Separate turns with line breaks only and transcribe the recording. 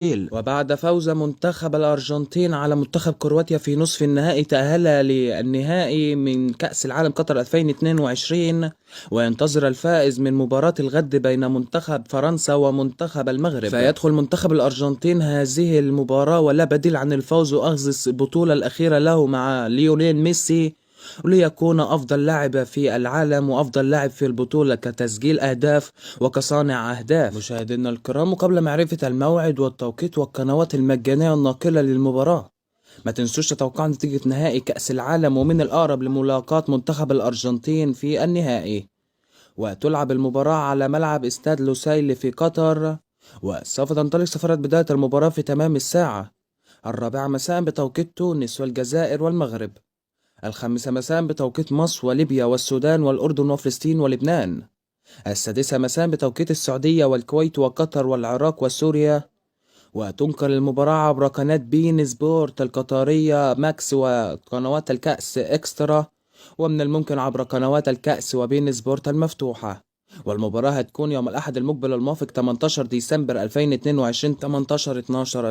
وبعد فوز منتخب الأرجنتين على منتخب كرواتيا في نصف النهائي، تأهل للنهائي من كأس العالم قطر 2022، وينتظر الفائز من مباراة الغد بين منتخب فرنسا ومنتخب المغرب. فيدخل منتخب الأرجنتين هذه المباراة ولا بديل عن الفوز وأخذ البطولة الأخيرة له مع ليونيل ميسي، وليكون أفضل لاعب في العالم وأفضل لاعب في البطولة كتسجيل أهداف وكصانع أهداف. مشاهدينا الكرام، وقبل معرفة الموعد والتوقيت والقنوات المجانية الناقلة للمباراة، ما تنسوش تتوقعوا نتيجة نهائي كأس العالم ومن الأقرب لملاقاة منتخب الأرجنتين في النهائي. وتلعب المباراة على ملعب استاد لوسيل في قطر، وسوف تنطلق سفرة بداية المباراة في تمام الساعة 4 مساء بتوقيت تونس والجزائر والمغرب، 5 مساء بتوقيت مصر وليبيا والسودان والأردن وفلسطين ولبنان، 6 مساء بتوقيت السعودية والكويت وقطر والعراق وسوريا. وتنقل المباراة عبر قناة بين سبورت القطرية ماكس وقنوات الكأس إكسترا، ومن الممكن عبر قنوات الكأس وبين سبورت المفتوحة. والمباراة هتكون يوم الأحد المقبل الموافق 18 ديسمبر 2022 18/12.